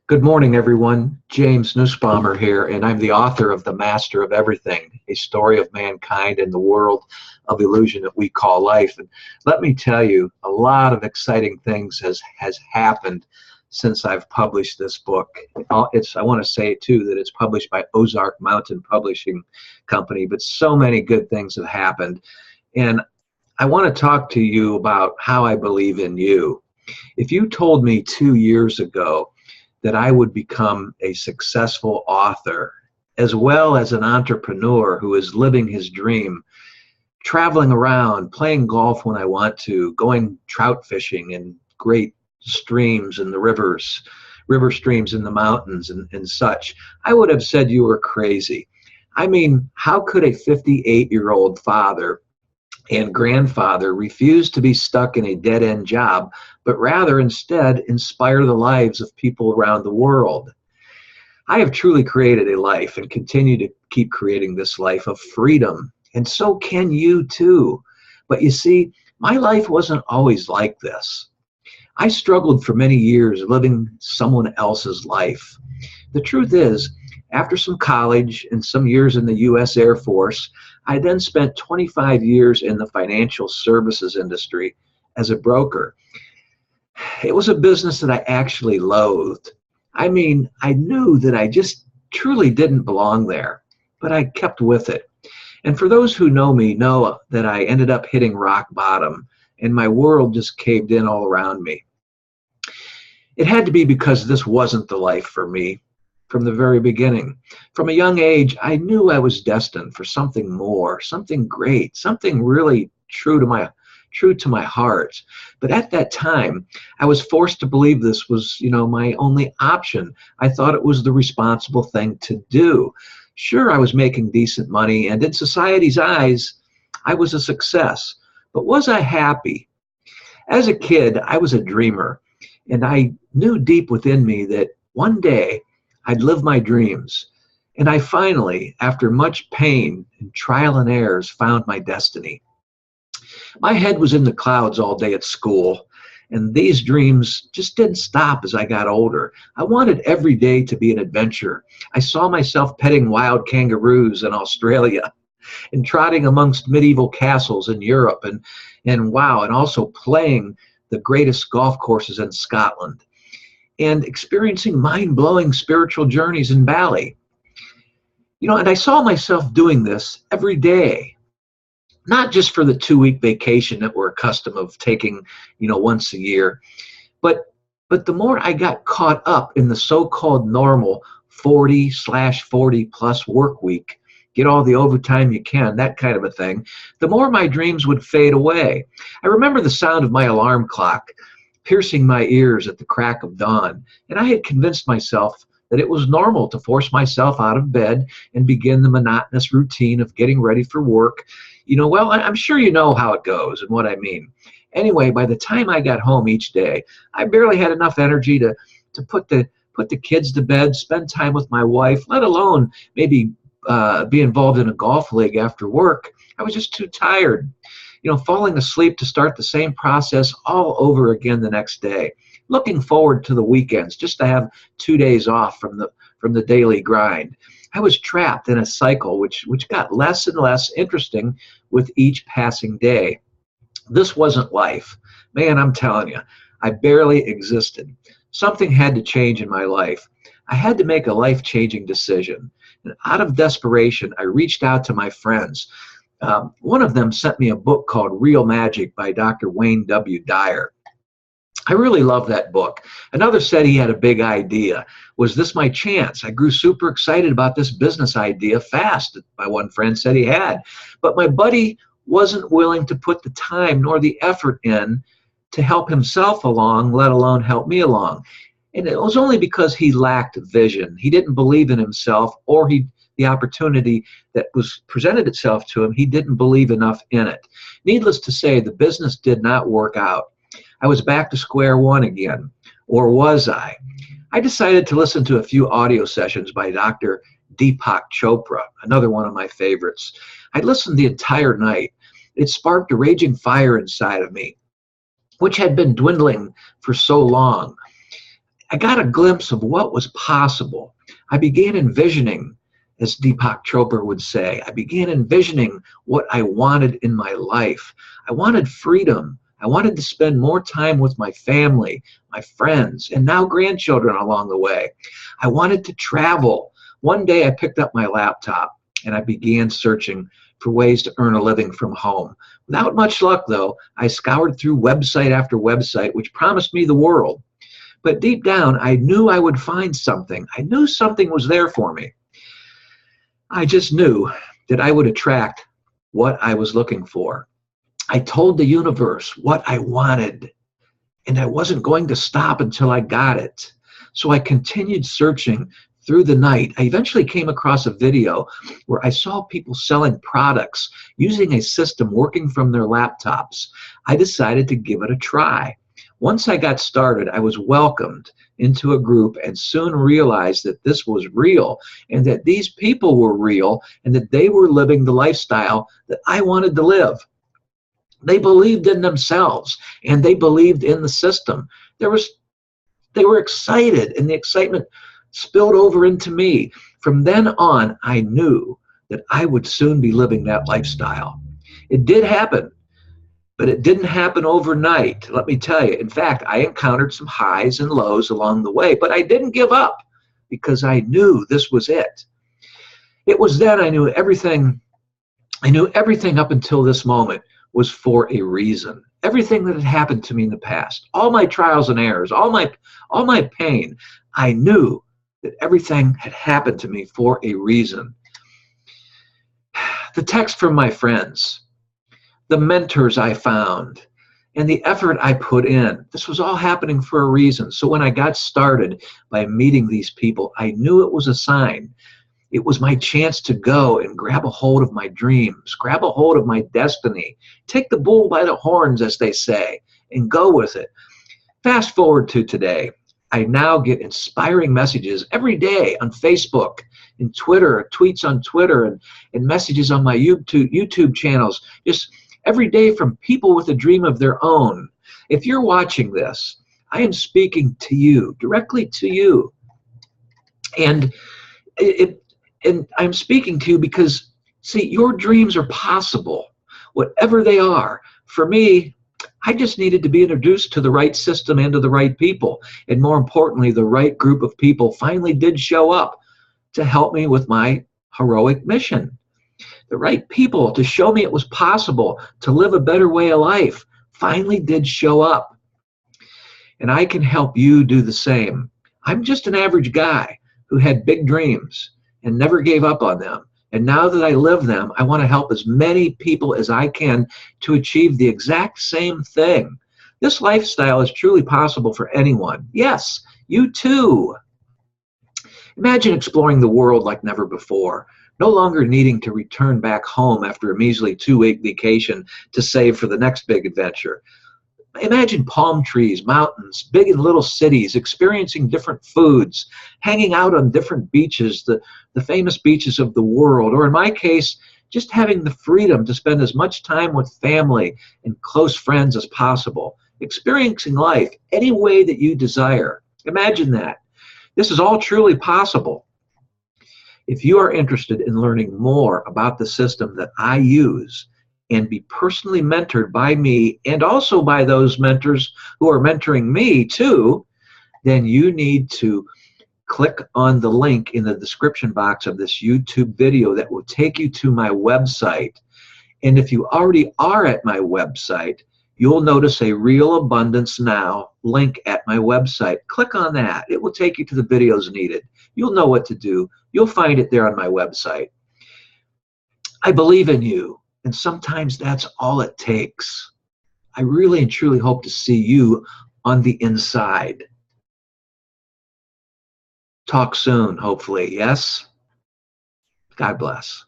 Good morning, everyone. James Nussbaumer here, and I'm the author of The Master of Everything, a story of mankind and the world of illusion that we call life. And let me tell you, a lot of exciting things has happened since I've published this book. I want to say, too, that it's published by Ozark Mountain Publishing Company, but so many good things have happened. And I want to talk to you about how I believe in you. If you told me 2 years ago that I would become a successful author, as well as an entrepreneur who is living his dream, traveling around, playing golf when I want to, going trout fishing in great streams in the rivers, river streams in the mountains and such, I would have said you were crazy. I mean, how could a 58-year-old father and grandfather refused to be stuck in a dead-end job, but rather instead inspire the lives of people around the world? I have truly created a life and continue to keep creating this life of freedom, and so can you too. But you see, my life wasn't always like this. I struggled for many years living someone else's life. The truth is, after some college and some years in the U.S. Air Force, I then spent 25 years in the financial services industry as a broker. It was a business that I actually loathed. I mean, I knew that I just truly didn't belong there, but I kept with it. And for those who know me know that I ended up hitting rock bottom and my world just caved in all around me. It had to be because this wasn't the life for me. From the very beginning. From a young age, I knew I was destined for something more, something great, something really true to my heart. But at that time, I was forced to believe this was, my only option. I thought it was the responsible thing to do. Sure, I was making decent money, and in society's eyes, I was a success. But was I happy? As a kid, I was a dreamer, and I knew deep within me that one day I'd live my dreams. And I finally, after much pain and trial and errors, found my destiny. My head was in the clouds all day at school, and these dreams just didn't stop as I got older. I wanted every day to be an adventure. I saw myself petting wild kangaroos in Australia and trotting amongst medieval castles in Europe and also playing the greatest golf courses in Scotland, and experiencing mind-blowing spiritual journeys in Bali. And I saw myself doing this every day, not just for the 2-week vacation that we're accustomed of taking, once a year, but the more I got caught up in the so-called normal 40/40 plus work week, get all the overtime you can, that kind of a thing, the more my dreams would fade away. I remember the sound of my alarm clock piercing my ears at the crack of dawn, and I had convinced myself that it was normal to force myself out of bed and begin the monotonous routine of getting ready for work. I'm sure you know how it goes and what I mean. Anyway, by the time I got home each day, I barely had enough energy to put the kids to bed, spend time with my wife, let alone maybe be involved in a golf league after work. I was just too tired. Falling asleep to start the same process all over again the next day. Looking forward to the weekends just to have 2 days off from the daily grind. I was trapped in a cycle which got less and less interesting with each passing day. This wasn't life. Man, I'm telling you, I barely existed. Something had to change in my life. I had to make a life-changing decision. And out of desperation, I reached out to my friends. One of them sent me a book called Real Magic by Dr. Wayne W. Dyer. I really love that book. Another said he had a big idea. Was this my chance? I grew super excited about this business idea fast, my one friend said he had. But my buddy wasn't willing to put the time nor the effort in to help himself along, let alone help me along. And it was only because he lacked vision. He didn't believe in himself, or the opportunity that was presented itself to him, he didn't believe enough in it. Needless to say, the business did not work out. I was back to square one again. Or was I? I decided to listen to a few audio sessions by Dr. Deepak Chopra, another one of my favorites. I listened the entire night. It sparked a raging fire inside of me, which had been dwindling for so long. I got a glimpse of what was possible. I began envisioning, as Deepak Chopra would say, I began envisioning what I wanted in my life. I wanted freedom. I wanted to spend more time with my family, my friends, and now grandchildren along the way. I wanted to travel. One day I picked up my laptop and I began searching for ways to earn a living from home. Without much luck, though, I scoured through website after website, which promised me the world. But deep down, I knew I would find something. I knew something was there for me. I just knew that I would attract what I was looking for. I told the universe what I wanted, and I wasn't going to stop until I got it. So I continued searching through the night. I eventually came across a video where I saw people selling products using a system working from their laptops. I decided to give it a try. Once I got started, I was welcomed into a group and soon realized that this was real and that these people were real and that they were living the lifestyle that I wanted to live. They believed in themselves and they believed in the system. They were excited, and the excitement spilled over into me. From then on, I knew that I would soon be living that lifestyle. It did happen, but it didn't happen overnight, let me tell you. In fact, I encountered some highs and lows along the way, but I didn't give up because I knew this was it. It was then I knew everything up until this moment was for a reason. Everything that had happened to me in the past, all my trials and errors, all my pain, I knew that everything had happened to me for a reason. The text from my friends, the mentors I found, and the effort I put in, this was all happening for a reason. So when I got started by meeting these people, I knew it was a sign. It was my chance to go and grab a hold of my dreams, grab a hold of my destiny, take the bull by the horns, as they say, and go with it. Fast forward to today. I now get inspiring messages every day on Facebook and Twitter, tweets on Twitter, and messages on my YouTube channels, just every day from people with a dream of their own. If you're watching this, I am speaking to you, directly to you. And I'm speaking to you because, see, your dreams are possible, whatever they are. For me, I just needed to be introduced to the right system and to the right people. And more importantly, the right group of people finally did show up to help me with my heroic mission. The right people to show me it was possible to live a better way of life finally did show up. And I can help you do the same. I'm just an average guy who had big dreams and never gave up on them. And now that I live them, I want to help as many people as I can to achieve the exact same thing. This lifestyle is truly possible for anyone. Yes, you too. Imagine exploring the world like never before, no longer needing to return back home after a measly 2-week vacation to save for the next big adventure. Imagine palm trees, mountains, big and little cities, experiencing different foods, hanging out on different beaches, the famous beaches of the world, or in my case, just having the freedom to spend as much time with family and close friends as possible, experiencing life any way that you desire. Imagine that. This is all truly possible. If you are interested in learning more about the system that I use, and be personally mentored by me and also by those mentors who are mentoring me too, then you need to click on the link in the description box of this YouTube video that will take you to my website. And if you already are at my website, you'll notice a Real Abundance Now link at my website. Click on that. It will take you to the videos needed. You'll know what to do. You'll find it there on my website. I believe in you. And sometimes that's all it takes. I really and truly hope to see you on the inside. Talk soon, hopefully. Yes? God bless.